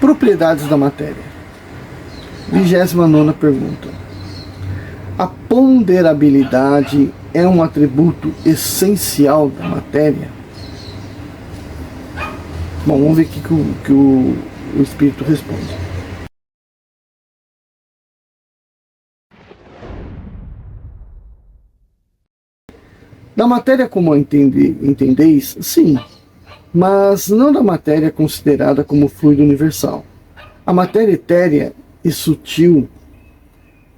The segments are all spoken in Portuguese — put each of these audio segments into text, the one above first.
Propriedades da matéria. 29ª pergunta. A ponderabilidade é um atributo essencial da matéria? Bom, vamos ver o que o Espírito responde. Da matéria como entendeis, sim, mas não da matéria considerada como fluido universal. A matéria etérea e sutil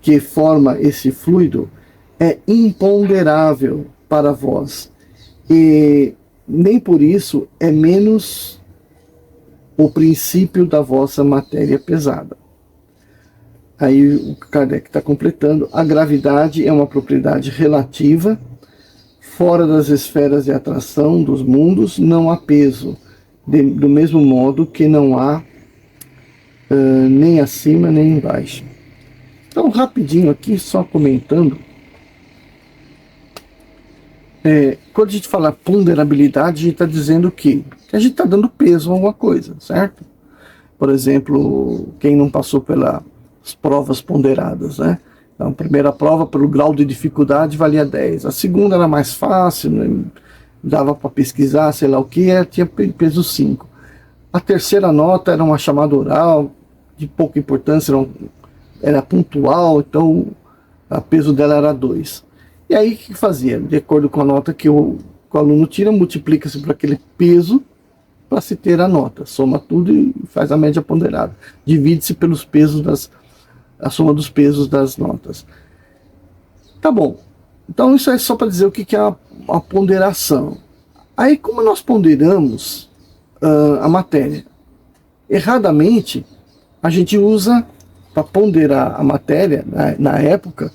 que forma esse fluido é imponderável para vós, e nem por isso é menos o princípio da vossa matéria pesada. Aí o Kardec está completando: a gravidade é uma propriedade relativa, fora das esferas de atração dos mundos não há peso, do mesmo modo que não há nem acima nem embaixo. Então, rapidinho aqui, só comentando, quando a gente fala ponderabilidade, a gente está dizendo que a gente está dando peso a alguma coisa, certo? Por exemplo, quem não passou pelas provas ponderadas, né? Então, a primeira prova, pelo grau de dificuldade, valia 10. A segunda era mais fácil, né? Dava para pesquisar, sei lá o que, tinha peso 5. A terceira nota era uma chamada oral, de pouca importância, era pontual, então o peso dela era 2. E aí o que fazia? De acordo com a nota que o aluno tira, multiplica-se por aquele peso para se ter a nota. Soma tudo e faz a média ponderada. Divide-se pelos pesos a soma dos pesos das notas. Tá bom. Então isso é só para dizer o que é a ponderação. Aí como nós ponderamos a matéria? Erradamente, a gente usa para ponderar a matéria, na época,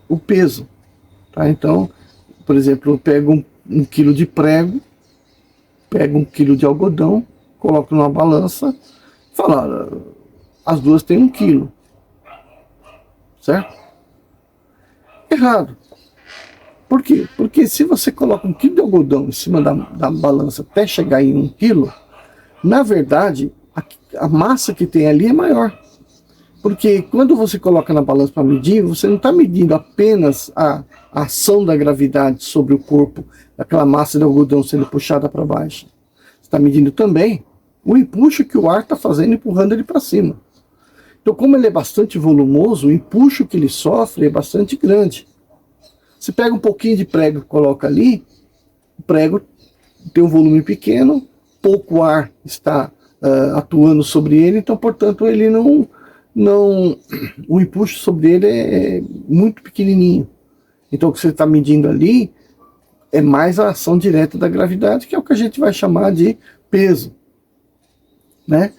o peso. Tá? Então, por exemplo, eu pego um quilo de prego, pego 1 quilo de algodão, coloco numa balança, falo, as duas têm 1 quilo. Certo? Errado. Por quê? Porque se você coloca 1 quilo de algodão em cima da balança até chegar em 1 quilo, na verdade, a massa que tem ali é maior. Porque quando você coloca na balança para medir, você não está medindo apenas a ação da gravidade sobre o corpo, daquela massa de algodão sendo puxada para baixo. Você está medindo também o empuxo que o ar está fazendo, empurrando ele para cima. Então, como ele é bastante volumoso, o empuxo que ele sofre é bastante grande. Você pega um pouquinho de prego e coloca ali, o prego tem um volume pequeno, pouco ar está atuando sobre ele, então, portanto, ele não, o empuxo sobre ele é muito pequenininho. Então, o que você está medindo ali é mais a ação direta da gravidade, que é o que a gente vai chamar de peso, né?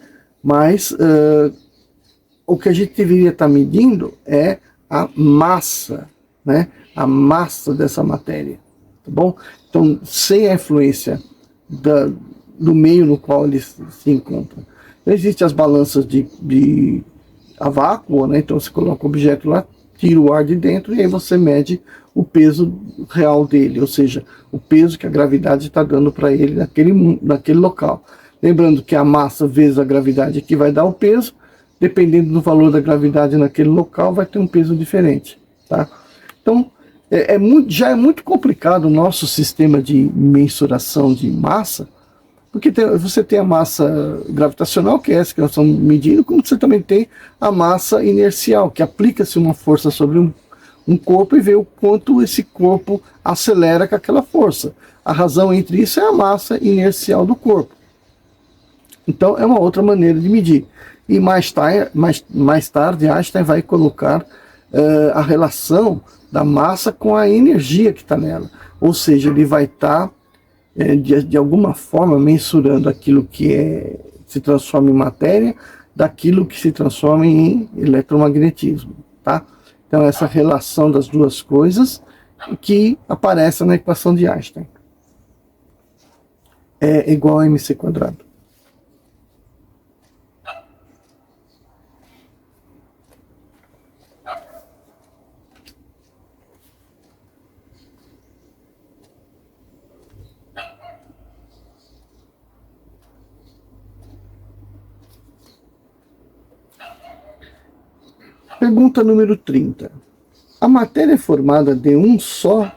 Mas o que a gente deveria estar medindo é a massa, né? A massa dessa matéria, tá bom? Então, sem a influência do meio no qual ele se encontra. Então, existem as balanças a vácuo, né? Então você coloca o objeto lá, tira o ar de dentro e aí você mede o peso real dele, ou seja, o peso que a gravidade está dando para ele naquele local. Lembrando que a massa vezes a gravidade aqui vai dar o peso, dependendo do valor da gravidade naquele local, vai ter um peso diferente. Tá? Então, já é muito complicado o nosso sistema de mensuração de massa, porque você tem a massa gravitacional, que é essa que nós estamos medindo, como você também tem a massa inercial, que aplica-se uma força sobre um corpo e vê o quanto esse corpo acelera com aquela força. A razão entre isso é a massa inercial do corpo. Então é uma outra maneira de medir. E mais tarde Einstein vai colocar a relação da massa com a energia que está nela. Ou seja, ele vai estar de alguma forma mensurando aquilo que se transforma em matéria daquilo que se transforma em eletromagnetismo, tá? Então essa relação das duas coisas que aparece na equação de Einstein é igual a mc quadrado. Pergunta número 30. A matéria é formada de um só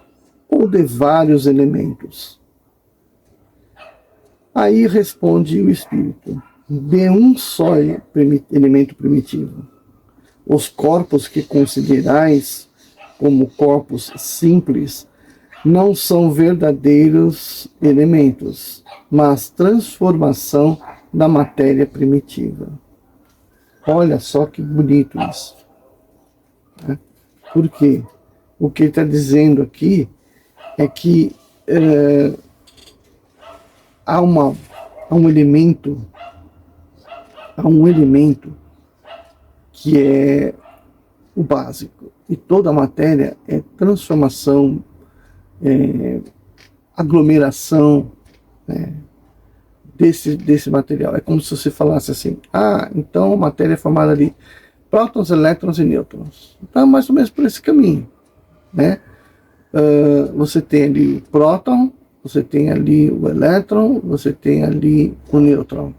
ou de vários elementos? Aí responde o espírito: de um só elemento primitivo. Os corpos que considerais como corpos simples não são verdadeiros elementos, mas transformação da matéria primitiva. Olha só que bonito isso. Por quê? O que ele está dizendo aqui é que há um elemento que é o básico. E toda a matéria é transformação, aglomeração, né, desse material. É como se você falasse assim: ah, então a matéria é formada de prótons, elétrons e nêutrons. Então é mais ou menos por esse caminho, né? Você tem ali o próton, você tem ali o elétron, você tem ali o nêutron.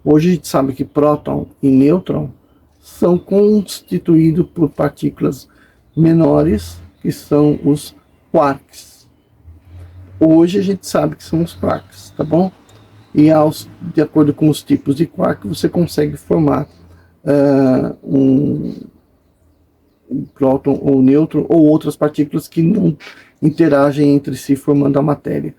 Hoje a gente sabe que próton e nêutron são constituídos por partículas menores, que são os quarks. Hoje a gente sabe que são os quarks, tá bom? E de acordo com os tipos de quark, você consegue formar um próton ou nêutron ou outras partículas que não interagem entre si formando a matéria.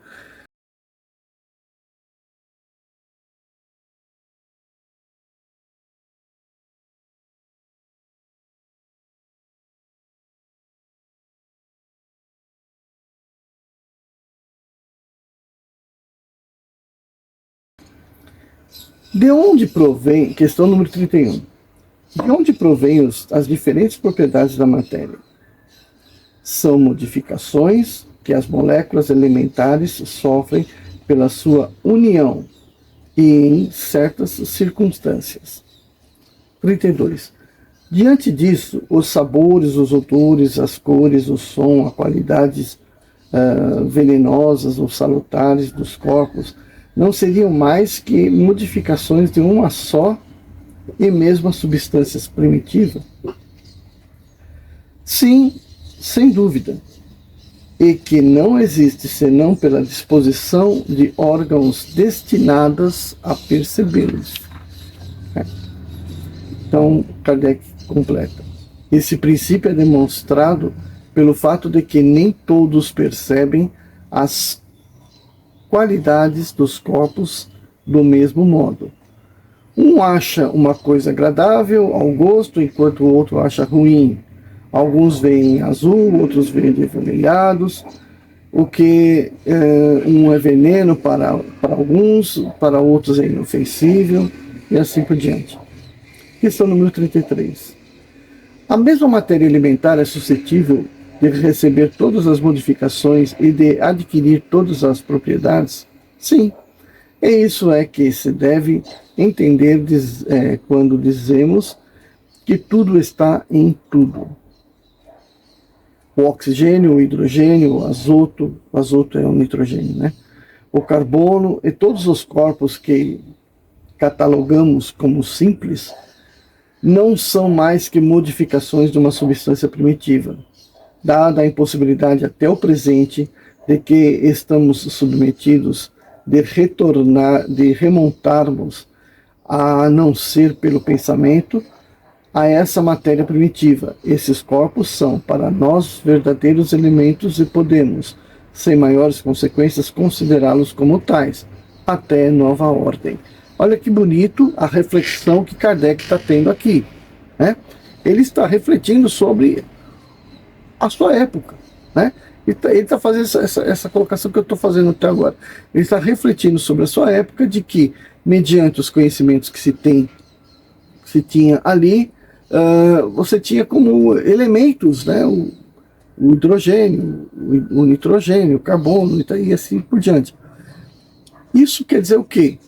De onde provém, questão número 31, de onde provém as diferentes propriedades da matéria? São modificações que as moléculas elementares sofrem pela sua união e em certas circunstâncias. 32. Diante disso, os sabores, os odores, as cores, o som, as qualidades venenosas ou salutares dos corpos não seriam mais que modificações de uma só e mesma substância primitiva? Sim, sem dúvida. E que não existe senão pela disposição de órgãos destinados a percebê-los. Então, Kardec completa. Esse princípio é demonstrado pelo fato de que nem todos percebem as qualidades dos corpos do mesmo modo. Um acha uma coisa agradável ao gosto, enquanto o outro acha ruim. Alguns veem azul, outros veem avermelhados. O que um é veneno para alguns, para outros é inofensível, e assim por diante. Questão número 33. A mesma matéria alimentar é suscetível de receber todas as modificações e de adquirir todas as propriedades? Sim. E isso é que se deve entender quando dizemos que tudo está em tudo. O oxigênio, o hidrogênio, o azoto é o nitrogênio, né? O carbono e todos os corpos que catalogamos como simples não são mais que modificações de uma substância primitiva, dada a impossibilidade até o presente de que estamos submetidos de remontarmos, a não ser pelo pensamento, a essa matéria primitiva. Esses corpos são, para nós, verdadeiros elementos e podemos, sem maiores consequências, considerá-los como tais, até nova ordem. Olha que bonito a reflexão que Kardec está tendo aqui, né? Ele está refletindo sobre a sua época, né? Ele tá fazendo essa colocação que eu estou fazendo até agora. Ele está refletindo sobre a sua época, de que, mediante os conhecimentos que se tinha ali, você tinha como elementos, né, o hidrogênio, o nitrogênio, o carbono e assim por diante. Isso quer dizer o quê?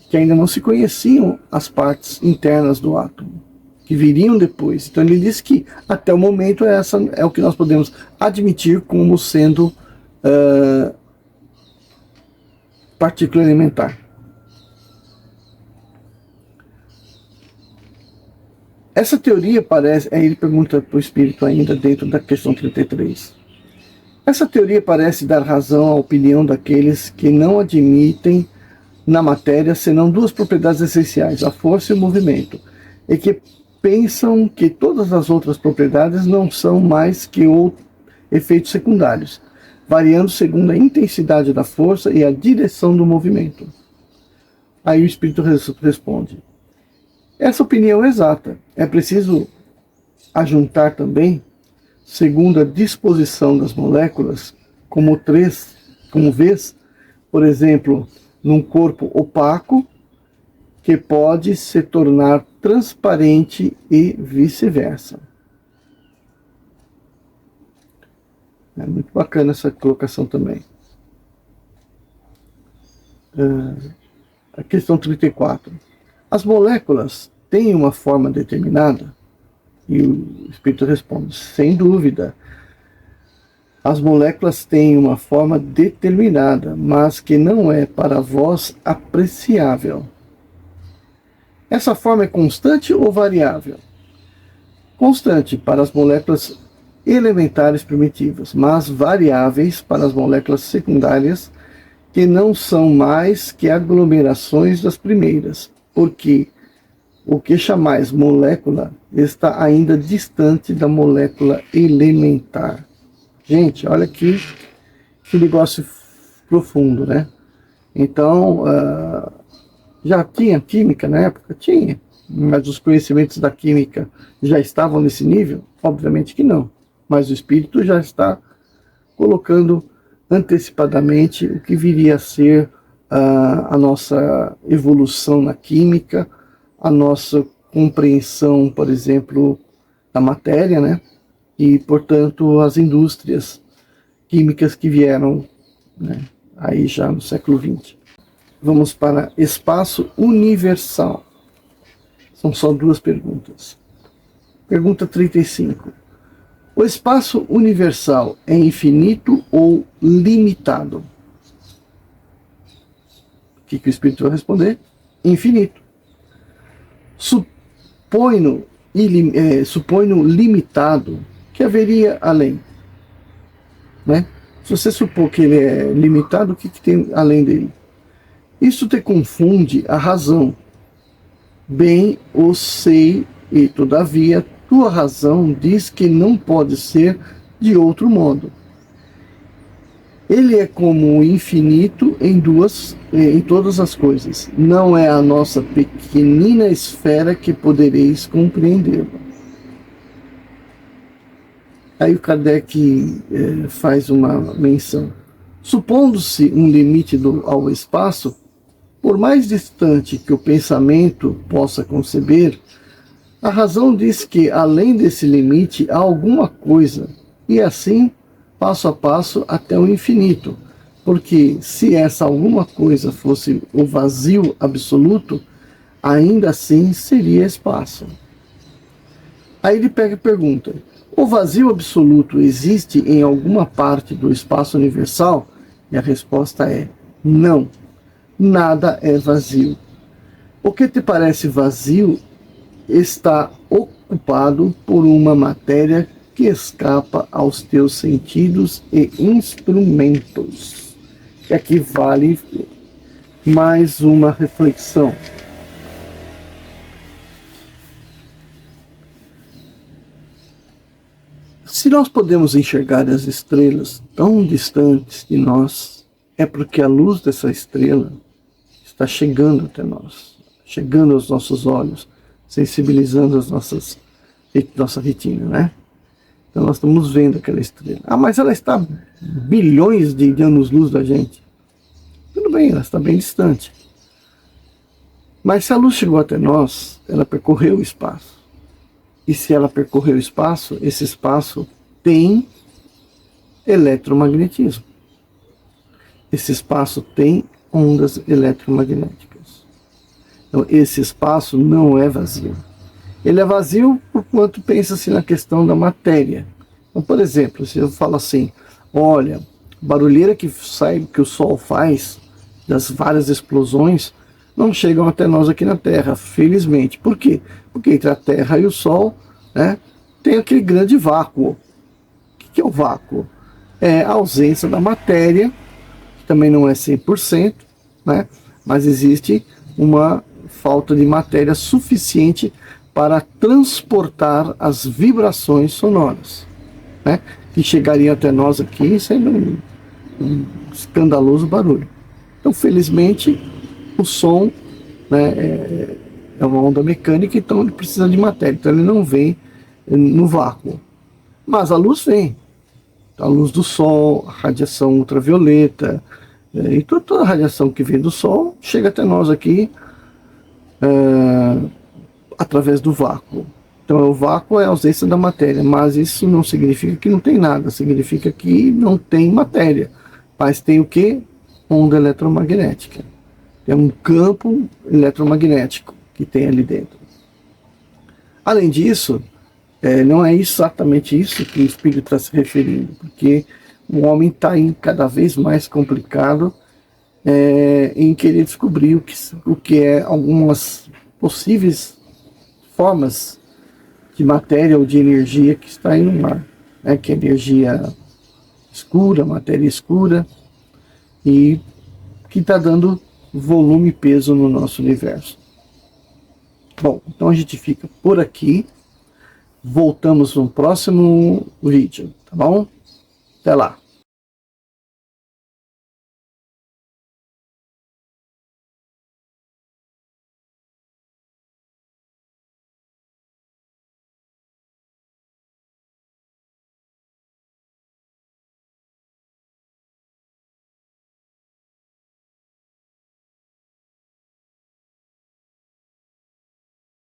Que ainda não se conheciam as partes internas do átomo, que viriam depois. Então ele diz que até o momento essa é o que nós podemos admitir como sendo partícula elementar. Essa teoria parece... Aí ele pergunta para o espírito ainda dentro da questão 33. Essa teoria parece dar razão à opinião daqueles que não admitem na matéria senão duas propriedades essenciais, a força e o movimento, e que pensam que todas as outras propriedades não são mais que efeitos secundários, variando segundo a intensidade da força e a direção do movimento. Aí o espírito responde: essa opinião é exata. É preciso ajuntar também, segundo a disposição das moléculas, como vês, por exemplo, num corpo opaco, que pode se tornar transparente e vice-versa. É muito bacana essa colocação também. A questão 34. As moléculas têm uma forma determinada? E o espírito responde: sem dúvida. As moléculas têm uma forma determinada, mas que não é para vós apreciável. Essa forma é constante ou variável? Constante para as moléculas elementares primitivas, mas variáveis para as moléculas secundárias, que não são mais que aglomerações das primeiras, porque o que chamais molécula está ainda distante da molécula elementar. Gente, olha aqui que negócio profundo, né? Então, já tinha química na época? Tinha. Mas os conhecimentos da química já estavam nesse nível? Obviamente que não. Mas o espírito já está colocando antecipadamente o que viria a ser a nossa evolução na química, a nossa compreensão, por exemplo, da matéria, né? E, portanto, as indústrias químicas que vieram, né, aí já no século XX. Vamos para espaço universal. São só duas perguntas. Pergunta 35. O espaço universal é infinito ou limitado? O que o espírito vai responder? Infinito. Suponho limitado, que haveria além, né? Se você supor que ele é limitado, o que tem além dele? Isso te confunde a razão. Bem o sei, e todavia tua razão diz que não pode ser de outro modo. Ele é como o infinito em todas as coisas. Não é a nossa pequenina esfera que podereis compreendê-lo. Aí o Kardec faz uma menção. Supondo-se um limite ao espaço, por mais distante que o pensamento possa conceber, a razão diz que, além desse limite, há alguma coisa, e assim, passo a passo, até o infinito. Porque se essa alguma coisa fosse o vazio absoluto, ainda assim seria espaço. Aí ele pega e pergunta: o vazio absoluto existe em alguma parte do espaço universal? E a resposta é: não. Nada é vazio. O que te parece vazio está ocupado por uma matéria que escapa aos teus sentidos e instrumentos. E aqui vale mais uma reflexão. Se nós podemos enxergar as estrelas tão distantes de nós, é porque a luz dessa estrela está chegando até nós, chegando aos nossos olhos, sensibilizando nossa retina, né? Então nós estamos vendo aquela estrela. Ah, mas ela está bilhões de anos-luz da gente. Tudo bem, ela está bem distante. Mas se a luz chegou até nós, ela percorreu o espaço. E se ela percorreu o espaço, esse espaço tem eletromagnetismo. Esse espaço tem ondas eletromagnéticas. Então, esse espaço não é vazio. Ele é vazio por quanto pensa-se na questão da matéria. Então, por exemplo, se eu falo assim, olha, barulheira que o Sol faz, das várias explosões, não chegam até nós aqui na Terra, felizmente. Por quê? Porque entre a Terra e o Sol, né, tem aquele grande vácuo. O que é o vácuo? É a ausência da matéria, que também não é 100%, né, mas existe uma falta de matéria suficiente para transportar as vibrações sonoras, né, que chegariam até nós aqui sendo um escandaloso barulho. Então, felizmente, o som, né, é uma onda mecânica, então ele precisa de matéria, então ele não vem no vácuo. Mas a luz vem. A luz do Sol, a radiação ultravioleta, e toda a radiação que vem do Sol chega até nós aqui através do vácuo. Então o vácuo é a ausência da matéria, mas isso não significa que não tem nada, significa que não tem matéria. Mas tem o que? Onda eletromagnética. É um campo eletromagnético que tem ali dentro. Além disso, não é exatamente isso que o Espírito está se referindo, porque o homem está cada vez mais complicado em querer descobrir o que é algumas possíveis formas de matéria ou de energia que está aí no mar, né? Que é energia escura, matéria escura, e que está dando volume e peso no nosso universo. Bom, então a gente fica por aqui. Voltamos no próximo vídeo, tá bom? Até lá!